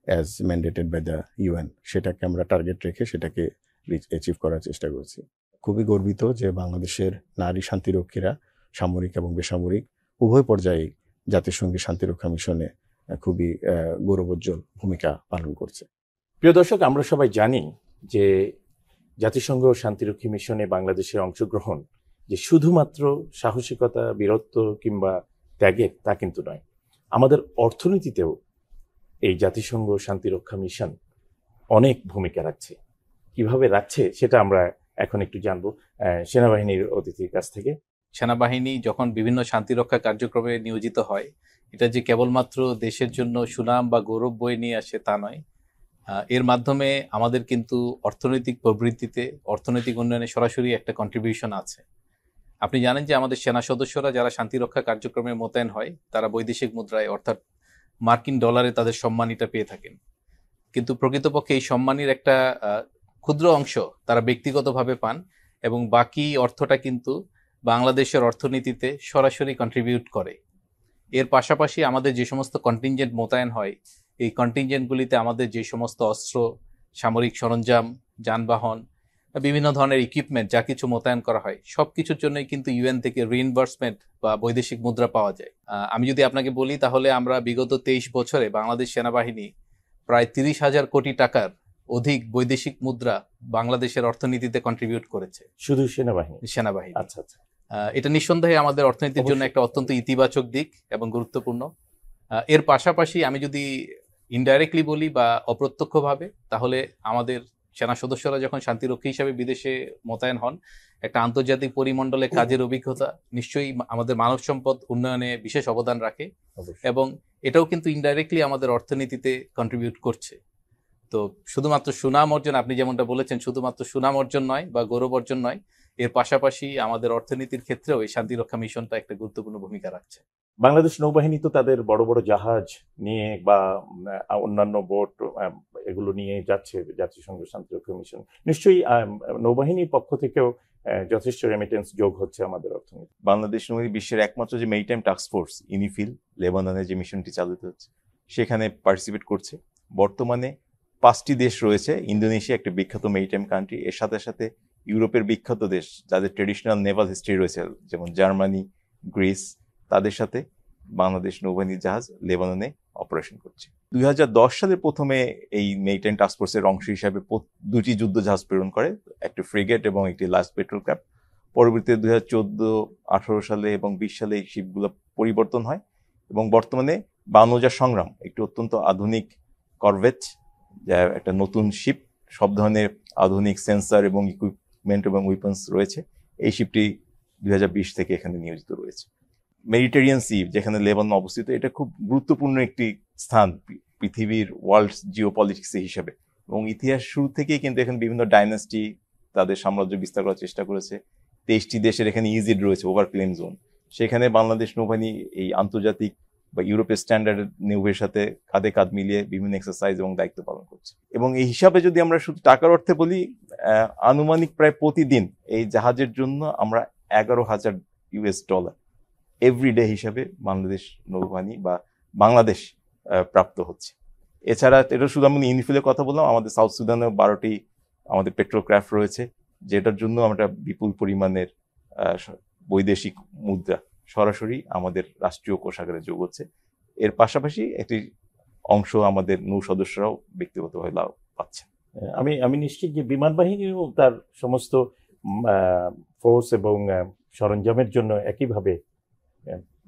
S2: as mandated by the UN, সেটাকে আমরা টার্গেট রেখে সেটাকে অ্যাচিভ করার চেষ্টা করছি। খুবই গর্বিত যে বাংলাদেশের নারী শান্তিরক্ষীরা সামরিক এবং বেসামরিক উভয় পর্যায়ে জাতিসংঘের শান্তিরক্ষা মিশনে খুবই গৌরবোজ্জ্বল ভূমিকা পালন করছে।
S1: প্রিয় দর্শক, আমরা সবাই জানি যে জাতিসংঘ শান্তিরক্ষী মিশনে বাংলাদেশের অংশগ্রহণ যে শুধুমাত্র সাহসিকতা, বীরত্ব কিংবা ত্যাগের তা কিন্তু নয়। আমাদের অর্থনীতিতেও এই জাতিসংঘ শান্তিরক্ষা মিশন অনেক ভূমিকা রাখছে। কিভাবে রাখছে সেটা আমরা এখন একটু জানবো সেনাবাহিনীর অতিথির কাছ থেকে।
S3: সেনাবাহিনী যখন বিভিন্ন শান্তিরক্ষা কার্যক্রমে নিয়োজিত হয়, এটা যে কেবলমাত্র দেশের জন্য সুনাম বা গৌরব বয়ে নিয়ে আসে তা নয়, এর মাধ্যমে আমাদের কিন্তু অর্থনৈতিক প্রবৃদ্ধিতে, অর্থনৈতিক উন্নয়নে সরাসরি একটা কন্ট্রিবিউশন আছে। আপনি জানেন যে আমাদের সেনা সদস্যরা যারা শান্তিরক্ষা কার্যক্রমে মোতায়েন হয় তারা বৈদেশিক মুদ্রায় অর্থাৎ মার্কিন ডলারে তাদের সম্মানীটা পেয়ে থাকেন, কিন্তু প্রকৃতপক্ষে এই সম্মানীর একটা ক্ষুদ্র অংশ তারা ব্যক্তিগতভাবে পান এবং বাকি অর্থটা কিন্তু বাংলাদেশের অর্থনীতিতে সরাসরি কন্ট্রিবিউট করে। এর পাশাপাশি আমাদের যে সমস্ত কন্টিনজেন্ট মোতায়েন হয়, এই কন্টিনজেন্টগুলিতে আমাদের যে সমস্ত অস্ত্র, সামরিক সরঞ্জাম, যানবাহন, বিভিন্ন ধরনের ইকুইপমেন্ট যা কিছু মোতায়েন করা হয়, সব কিছুর জন্যই কিন্তু ইউএন থেকে রিইম্বার্সমেন্ট বা বৈদেশিক মুদ্রা পাওয়া যায়। আমি যদি আপনাকে বলি তাহলে আমরা বিগত 23 বছরে বাংলাদেশ সেনাবাহিনী প্রায় 30,000 কোটি টাকার অধিক বৈদেশিক মুদ্রা বাংলাদেশের অর্থনীতিতে কন্ট্রিবিউট করেছে।
S1: শুধু সেনাবাহিনী?
S3: সেনাবাহিনী।
S1: আচ্ছা আচ্ছা।
S3: এটা নিঃসন্দেহে আমাদের অর্থনীতির জন্য একটা অত্যন্ত ইতিবাচক দিক এবং গুরুত্বপূর্ণ। এর পাশাপাশি আমি যদি ইনডাইরেক্টলি বলি বা অপ্রত্যক্ষভাবে, তাহলে আমাদের সেনা সদস্যরা যখন শান্তিরক্ষী হিসাবে বিদেশে মোতায়েন হন, একটা আন্তর্জাতিক পরিমণ্ডলে কাজের অভিজ্ঞতা নিশ্চয়ই আমাদের মানব সম্পদ উন্নয়নে বিশেষ অবদান রাখে, এবং এটাও কিন্তু ইনডাইরেক্টলি আমাদের অর্থনীতিতে কন্ট্রিবিউট করছে। তো শুধুমাত্র সুনাম অর্জন, আপনি যেমনটা বলেছেন, শুধুমাত্র সুনাম অর্জন নয় বা গৌরব অর্জন নয়, এর পাশাপাশি আমাদের অর্থনীতির ক্ষেত্রেও এই শান্তিরক্ষা মিশনটা একটা গুরুত্বপূর্ণ ভূমিকা রাখছে।
S1: বাংলাদেশ নৌবাহিনী তো তাদের বড় বড় জাহাজ নিয়ে বা অন্যান্য বোট এগুলো নিয়ে যাচ্ছে জাতিসংঘ শান্তিরক্ষা মিশন। নিশ্চয়ই নৌবাহিনীর পক্ষ থেকেও যথেষ্ট রেমিটেন্স যোগ হচ্ছে আমাদের অর্থনীতি।
S4: বাংলাদেশ নৌবাহিনী বিশ্বের একমাত্র যে মেরিটাইম টাস্ক ফোর্স ইউনিফিল, লেবাননে যে মিশনটি চালিত হচ্ছে সেখানে পার্টিসিপেট করছে। বর্তমানে 5টি দেশ রয়েছে, ইন্দোনেশিয়া একটা বিখ্যাত মেরিটাইম কান্ট্রি, এর সাথে সাথে ইউরোপের বিখ্যাত দেশ যাদের ট্রেডিশনাল নেভাল হিস্ট্রি রয়েছে যেমন জার্মানি, গ্রিস, তাদের সাথে বাংলাদেশ নৌবাহিনীর জাহাজ লেবাননে অপারেশন করছে। 2010 সালে প্রথমে এই মেরিটাইম টাস্ক ফোর্সের অংশ হিসাবে 2টি যুদ্ধ জাহাজ প্রেরণ করে, একটি ফ্রিগেট এবং একটি লাস্ট পেট্রোল ক্রাফট। পরবর্তীতে 2014, 18 সালে এবং 20 সালে এই শিপগুলো পরিবর্তন হয় এবং বর্তমানে বানৌজা সংগ্রাম একটি অত্যন্ত আধুনিক করভেট, যা একটা নতুন শিপ, সব ধরনের আধুনিক সেন্সর এবং ইকুইপমেন্ট এবং উইপন্স রয়েছে। এই শিপটি 2020 থেকে এখানে নিয়োজিত রয়েছে। মেডিটেরিয়ান সি, যেখানে লেবানন অবস্থিত, এটা খুব গুরুত্বপূর্ণ একটি স্থান পৃথিবীর ওয়ার্ল্ড জিওপলিটিক্স হিসেবে, এবং ইতিহাস শুরু থেকেই কিন্তু এখানে বিভিন্ন ডাইনাস্টি তাদের সাম্রাজ্য বিস্তার করার চেষ্টা করেছে। 23টি দেশের এখানে ইজিড রয়েছে, ওভার ক্লেম জোন। সেখানে বাংলাদেশ নৌবাহিনী এই আন্তর্জাতিক বা ইউরোপের স্ট্যান্ডার্ড নৌবাহিনীর সাথে কাঁধে কাঁধ মিলিয়ে বিভিন্ন এক্সারসাইজ এবং দায়িত্ব পালন করছে। এবং এই হিসাবে যদি আমরা শুধু টাকার অর্থে বলি, আনুমানিক প্রায় প্রতিদিন এই জাহাজের জন্য আমরা $11,000 এভরিডে হিসাবে বাংলাদেশ নৌবাহিনী বা বাংলাদেশ প্রাপ্ত হচ্ছে। এছাড়া এটা শুধু আমি ইউনিফিলের কথা বললাম, আমাদের সাউথ সুদানেও 12টি আমাদের পেট্রোল ক্রাফট রয়েছে, যেটার জন্য আমরা বিপুল পরিমাণের বৈদেশিক মুদ্রা সরাসরি আমাদের রাষ্ট্রীয় কোষাগারে যোগ হচ্ছে। এর পাশাপাশি একটি অংশ আমাদের নৌ সদস্যরাও ব্যক্তিগতভাবে লাভ পাচ্ছেন।
S1: আমি নিশ্চিত যে বিমান বাহিনীও তার সমস্ত ফোর্স এবং সরঞ্জামের জন্য একইভাবে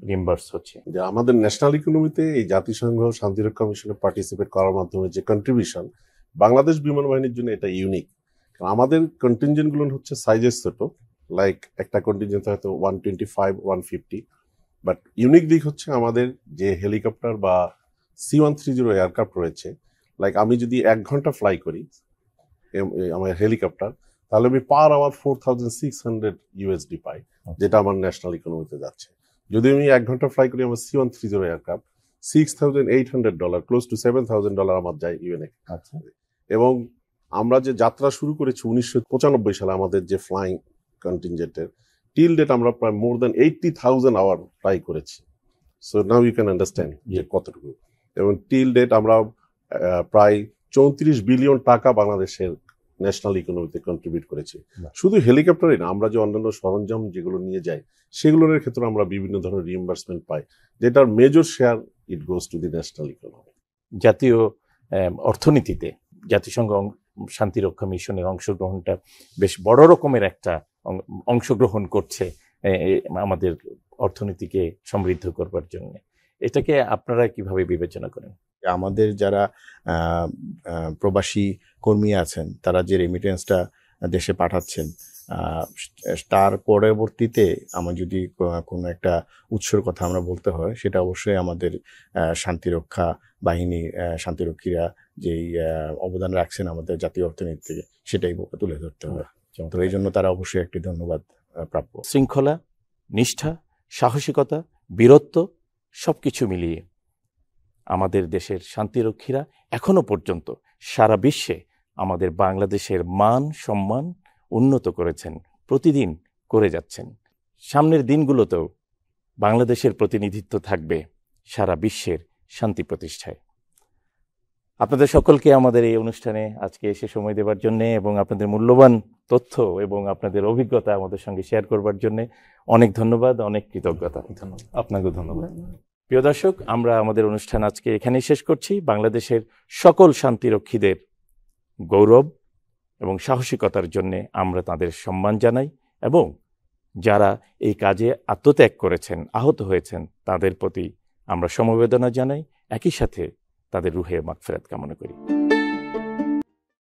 S1: রিম্বার্স হচ্ছে।
S5: যে আমাদের ন্যাশনাল ইকোনমিতে এই জাতিসংঘ শান্তিরক্ষা মিশনে পার্টিসিপেট করার মাধ্যমে যে কন্ট্রিবিউশন বাংলাদেশ বিমান বাহিনীর জন্য এটা ইউনিক। আমাদের কন্টিনজেন্ট গুলো হচ্ছে সাইজের ছোট, লাইক একটা কন্টিনজেন্ট হয়তো 125, 150, বাট ইউনিক দিক হচ্ছে আমাদের যে হেলিকপ্টার বা C-130 এয়ারক্রাফট রয়েছে, লাইক আমি যদি 1 ঘন্টা ফ্লাই করি আমার হেলিকপ্টার, তাহলে আমি পার আওয়ার $4,600 পাই, যেটা আমার ন্যাশনাল ইকোনমিতে যাচ্ছে। যদি আমি 1 ঘন্টা ফ্লাই করি আমার C-130 এয়ারক্রাফট, $6,800, ক্লোজ টু $7,000 আমার যায় ইউএনএ। এবং আমরা যে যাত্রা শুরু করেছি 1995 সালে আমাদের যে ফ্লাইং কন্টিনজেন্টের, টিল ডেট আমরা প্রায় মোর দ্যান 80,000 আওয়ার ফ্লাই করেছি। So now you can understand যে কতটুকু। এবং টিল ডেট আমরা প্রায় 34 বিলিয়ন টাকা বাংলাদেশের ন্যাশনাল ইকোনমিতে কন্ট্রিবিউট করেছি। শুধু হেলিকপ্টারই না, আমরা যে অন্যান্য সরঞ্জাম যেগুলো নিয়ে যাই সেগুলোর ক্ষেত্রে আমরা বিভিন্ন ধরনের রিইম্বার্সমেন্ট পাই, যেটার major share it goes to the national economy.
S1: জাতীয় অর্থনীতিতে জাতিসংঘ শান্তিরক্ষা মিশনের অংশগ্রহণটা বেশ বড় রকমের একটা অংশগ্রহণ করছে আমাদের অর্থনীতিকে সমৃদ্ধ করবার জন্য। এটাকে আপনারা কিভাবে বিবেচনা করেন?
S2: আমাদের যারা প্রবাসী কর্মী আছেন তারা যে রেমিটেন্সটা দেশে পাঠাচ্ছেন, তার পরবর্তীতে আমার যদি কোনো একটা উৎসর কথা আমরা বলতে হয়, সেটা অবশ্যই আমাদের শান্তিরক্ষা বাহিনী, শান্তিরক্ষীরা যেই অবদান রাখছেন আমাদের জাতীয় অর্থনীতিতে, সেটাই তুলে ধরতে হয়। তো এই জন্য তারা অবশ্যই একটি ধন্যবাদ প্রাপ্য।
S1: শৃঙ্খলা, নিষ্ঠা, সাহসিকতা, বীরত্ব সবকিছু মিলিয়ে আমাদের দেশের শান্তিরক্ষীরা এখনো পর্যন্ত সারা বিশ্বে আমাদের বাংলাদেশের মান সম্মান উন্নত করেছেন, প্রতিদিন করে যাচ্ছেন। সামনের দিনগুলোতেও বাংলাদেশের প্রতিনিধিত্ব থাকবে সারা বিশ্বের শান্তি প্রতিষ্ঠায়। আপনাদের সকলকে আমাদের এই অনুষ্ঠানে আজকে এসে সময় দেওয়ার জন্য এবং আপনাদের মূল্যবান তথ্য এবং আপনাদের অভিজ্ঞতা আমাদের সঙ্গে শেয়ার করবার জন্য অনেক ধন্যবাদ, অনেক কৃতজ্ঞতা।
S4: আপনাকেও ধন্যবাদ।
S1: প্রিয় দর্শক, আমরা আমাদের অনুষ্ঠান আজকে এখানেই শেষ করছি। বাংলাদেশের সকল শান্তিরক্ষীদের গৌরব এবং সাহসিকতার জন্য আমরা তাদের সম্মান জানাই এবং যারা এই কাজে আত্মত্যাগ করেছেন, আহত হয়েছেন, তাদের প্রতি আমরা সমবেদনা জানাই, একই সাথে তাদের রুহে মাগফিরাত কামনা করি।